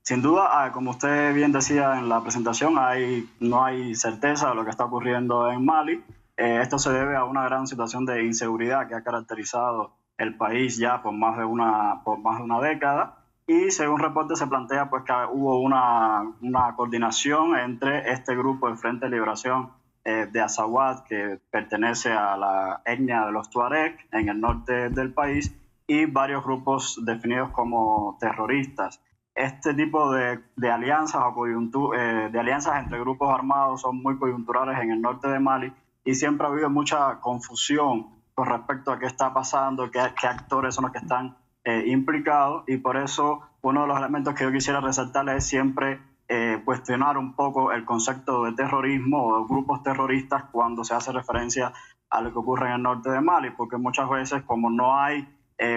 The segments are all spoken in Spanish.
Sin duda, como usted bien decía en la presentación, no hay certeza de lo que está ocurriendo en Mali. Esto se debe a una gran situación de inseguridad que ha caracterizado el país ya por más de una década. Y según reportes se plantea pues, que hubo una coordinación entre este grupo, el Frente de Liberación de Azawad, que pertenece a la etnia de los Tuareg en el norte del país, y varios grupos definidos como terroristas. Este tipo de alianzas de alianzas entre grupos armados son muy coyunturales en el norte de Mali y siempre ha habido mucha confusión con respecto a qué está pasando, qué actores son los que están implicados, y por eso uno de los elementos que yo quisiera resaltar es siempre cuestionar un poco el concepto de terrorismo o de grupos terroristas cuando se hace referencia a lo que ocurre en el norte de Mali, porque muchas veces como no hay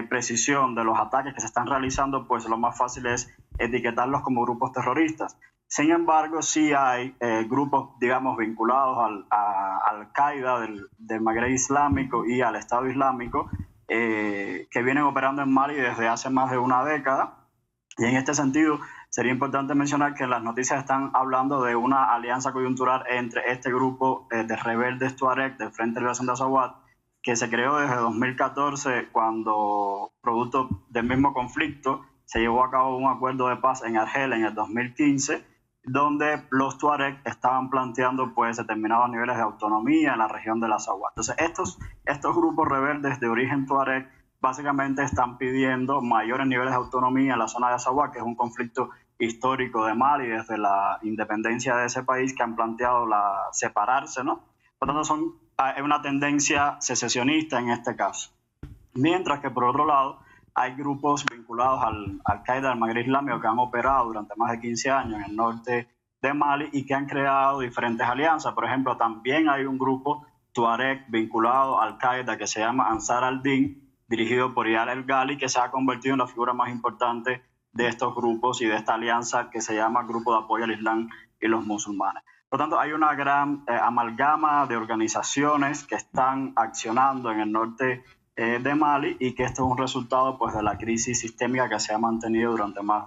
precisión de los ataques que se están realizando, pues lo más fácil es etiquetarlos como grupos terroristas. Sin embargo, sí hay grupos, digamos, vinculados a Al-Qaeda del Magreb Islámico y al Estado Islámico que vienen operando en Mali desde hace más de una década. Y en este sentido, sería importante mencionar que las noticias están hablando de una alianza coyuntural entre este grupo de rebeldes Tuareg del Frente de Liberación de Azawad, que se creó desde 2014 cuando, producto del mismo conflicto, se llevó a cabo un acuerdo de paz en Argel en el 2015, donde los Tuareg estaban planteando pues determinados niveles de autonomía en la región de la Azawad. Entonces estos grupos rebeldes de origen Tuareg básicamente están pidiendo mayores niveles de autonomía en la zona de Azawad, que es un conflicto histórico de Mali desde la independencia de ese país, que han planteado separarse, ¿no? Por lo tanto, hay una tendencia secesionista en este caso. Mientras que, por otro lado, hay grupos vinculados al Al-Qaeda del Magreb Islámico que han operado durante más de 15 años en el norte de Mali y que han creado diferentes alianzas. Por ejemplo, también hay un grupo Tuareg vinculado al Al-Qaeda que se llama Ansar al-Din, dirigido por Iyad el-Ghali, que se ha convertido en la figura más importante de estos grupos y de esta alianza que se llama Grupo de Apoyo al Islam y los Musulmanes. Por lo tanto, hay una gran amalgama de organizaciones que están accionando en el norte de Mali, y que esto es un resultado pues, de la crisis sistémica que se ha mantenido durante más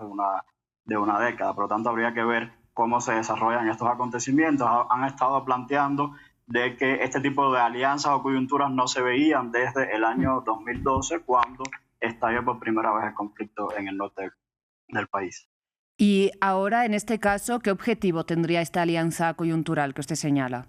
de una década. Por lo tanto, habría que ver cómo se desarrollan estos acontecimientos. Han estado planteando de que este tipo de alianzas o coyunturas no se veían desde el año 2012, cuando estalló por primera vez el conflicto en el norte del país. Y ahora, en este caso, ¿qué objetivo tendría esta alianza coyuntural que usted señala?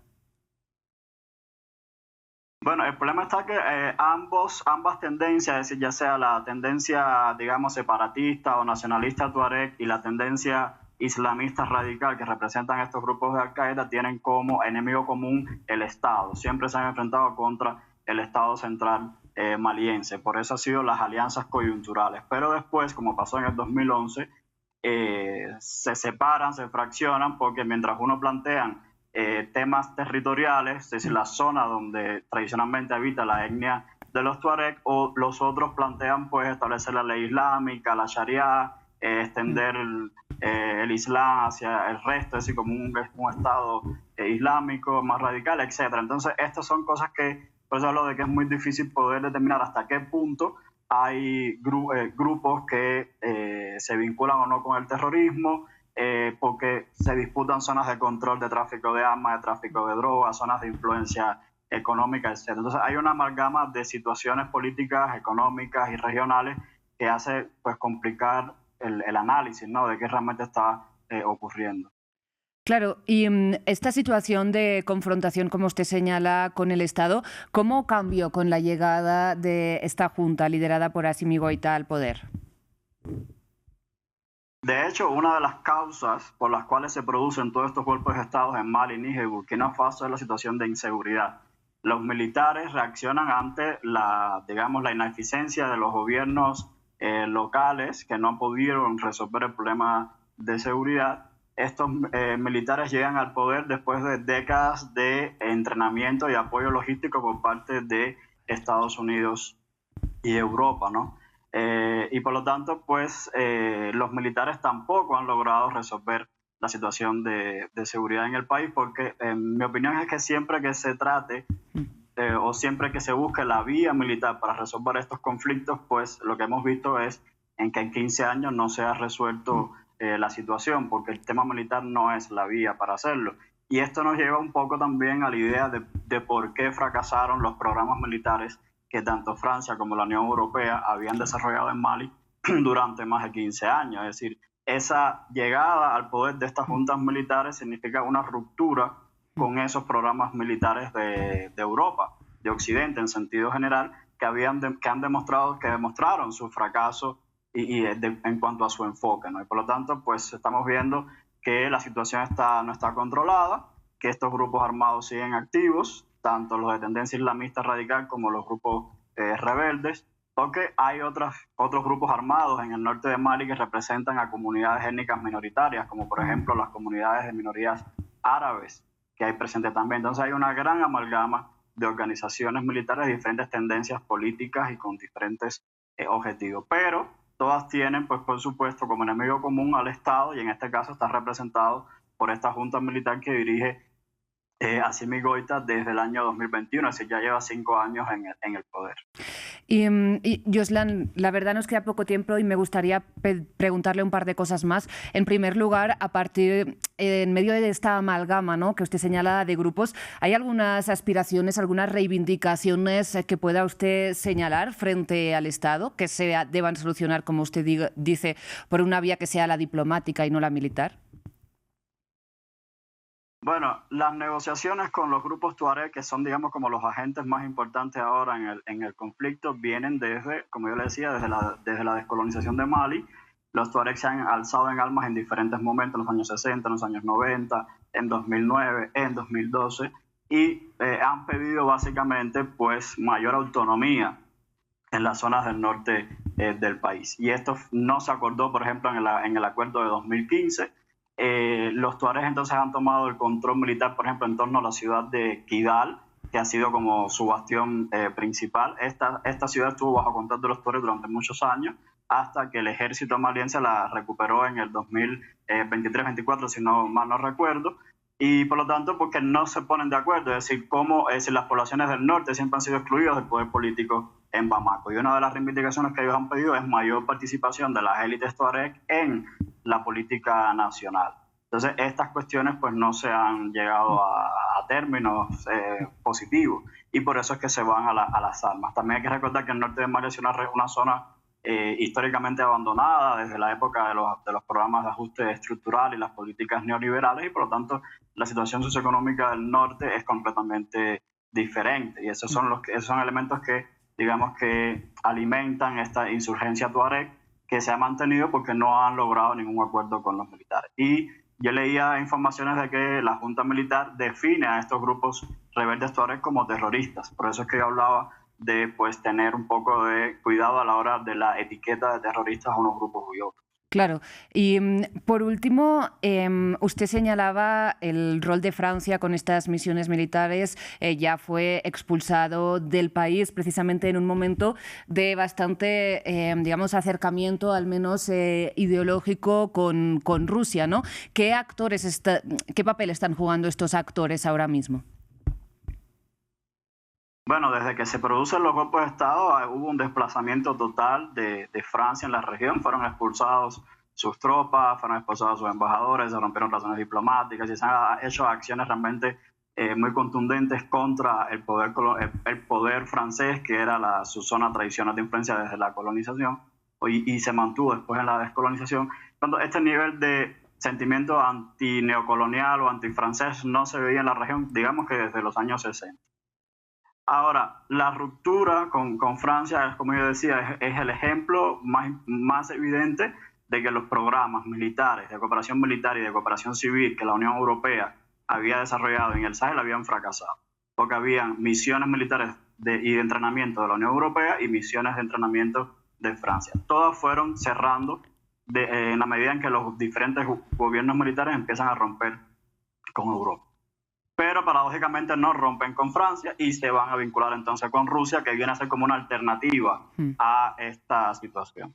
Bueno, el problema está que ambas tendencias, es decir, ya sea la tendencia, digamos, separatista o nacionalista tuareg y la tendencia islamista radical que representan estos grupos de Al-Qaeda, tienen como enemigo común el Estado. Siempre se han enfrentado contra el Estado central maliense. Por eso han sido las alianzas coyunturales. Pero después, como pasó en el 2011, se separan, se fraccionan, porque mientras uno plantean temas territoriales, es decir, la zona donde tradicionalmente habita la etnia de los Tuareg, o los otros plantean pues establecer la ley islámica, la Sharia, extender el Islam hacia el resto, es decir, como un estado islámico más radical, etc. Entonces, estas son cosas que, por eso hablo de que es muy difícil poder determinar hasta qué punto hay grupos que se vinculan o no con el terrorismo, porque se disputan zonas de control de tráfico de armas, de tráfico de drogas, zonas de influencia económica, etc. Entonces hay una amalgama de situaciones políticas, económicas y regionales que hace pues complicar el análisis, ¿no?, de qué realmente está ocurriendo. Claro, y esta situación de confrontación, como usted señala, con el Estado, ¿cómo cambió con la llegada de esta junta liderada por Assimi Goïta al poder? De hecho, una de las causas por las cuales se producen todos estos golpes de Estado en Mali, Níger y Burkina Faso es la situación de inseguridad. Los militares reaccionan ante la ineficiencia de los gobiernos locales, que no pudieron resolver el problema de seguridad. Estos militares llegan al poder después de décadas de entrenamiento y apoyo logístico por parte de Estados Unidos y Europa, ¿no? Y por lo tanto, pues los militares tampoco han logrado resolver la situación de seguridad en el país, porque mi opinión es que siempre que se trate o siempre que se busque la vía militar para resolver estos conflictos, pues lo que hemos visto es en que en 15 años no se ha resuelto la situación, porque el tema militar no es la vía para hacerlo. Y esto nos lleva un poco también a la idea de por qué fracasaron los programas militares que tanto Francia como la Unión Europea habían desarrollado en Mali durante más de 15 años. Es decir, esa llegada al poder de estas juntas militares significa una ruptura con esos programas militares de Europa, de Occidente en sentido general, que demostraron su fracaso en cuanto a su enfoque, ¿no? Y por lo tanto, pues estamos viendo que la situación no está controlada, que estos grupos armados siguen activos, tanto los de tendencia islamista radical como los grupos rebeldes, porque hay otros grupos armados en el norte de Mali que representan a comunidades étnicas minoritarias, como por ejemplo las comunidades de minorías árabes que hay presentes también. Entonces hay una gran amalgama de organizaciones militares de diferentes tendencias políticas y con diferentes objetivos, pero todas tienen, pues por supuesto, como enemigo común al Estado, y en este caso está representado por esta junta militar que dirige Assimi Goïta desde el año 2021, así ya lleva 5 años en el poder. Y Joslan, la verdad nos queda poco tiempo y me gustaría preguntarle un par de cosas más. En primer lugar, en medio de esta amalgama, ¿no?, que usted señala de grupos, ¿hay algunas aspiraciones, algunas reivindicaciones que pueda usted señalar frente al Estado que se deban solucionar, como usted dice, por una vía que sea la diplomática y no la militar? Bueno, las negociaciones con los grupos tuareg, que son, digamos, como los agentes más importantes ahora en el conflicto, vienen desde, como yo le decía, desde la descolonización de Mali. Los tuareg se han alzado en armas en diferentes momentos, en los años 60, en los años 90, en 2009, en 2012, y han pedido básicamente pues mayor autonomía en las zonas del norte del país. Y esto no se acordó, por ejemplo, en el acuerdo de 2015. Los tuaregs entonces han tomado el control militar, por ejemplo, en torno a la ciudad de Kidal, que ha sido como su bastión principal. Esta ciudad estuvo bajo control de los tuaregs durante muchos años, hasta que el ejército maliense la recuperó en el 2023-24, si no mal no recuerdo, y por lo tanto porque no se ponen de acuerdo, es decir, las poblaciones del norte siempre han sido excluidas del poder político en Bamako. Y una de las reivindicaciones que ellos han pedido es mayor participación de las élites tuareg en la política nacional. Entonces, estas cuestiones pues no se han llegado a términos positivos, y por eso es que se van a las armas. También hay que recordar que el norte de Mali es una zona históricamente abandonada desde la época de los programas de ajuste estructural y las políticas neoliberales, y por lo tanto la situación socioeconómica del norte es completamente diferente, y esos son elementos que, digamos, que alimentan esta insurgencia tuareg, que se ha mantenido porque no han logrado ningún acuerdo con los militares. Y yo leía informaciones de que la junta militar define a estos grupos rebeldes tuareg como terroristas. Por eso es que yo hablaba de pues tener un poco de cuidado a la hora de la etiqueta de terroristas a unos grupos y otros. Claro. Y por último, usted señalaba el rol de Francia con estas misiones militares. Ya fue expulsado del país precisamente en un momento de bastante, digamos, acercamiento, al menos ideológico, con Rusia, ¿no? ¿Qué papel están jugando estos actores ahora mismo? Bueno, desde que se producen los golpes de Estado hubo un desplazamiento total de Francia en la región. Fueron expulsados sus tropas, fueron expulsados sus embajadores, se rompieron relaciones diplomáticas y se han hecho acciones realmente muy contundentes contra el poder francés, que era su zona tradicional de influencia desde la colonización, y se mantuvo después en la descolonización. Entonces, este nivel de sentimiento antineocolonial o antifrancés no se veía en la región, digamos que desde los años 60. Ahora, la ruptura con Francia, como yo decía, es el ejemplo más evidente de que los programas militares, de cooperación militar y de cooperación civil que la Unión Europea había desarrollado en el Sahel habían fracasado, porque habían misiones militares y de entrenamiento de la Unión Europea y misiones de entrenamiento de Francia. Todas fueron cerrando en la medida en que los diferentes gobiernos militares empiezan a romper con Europa. Pero paradójicamente no rompen con Francia y se van a vincular entonces con Rusia, que viene a ser como una alternativa a esta situación.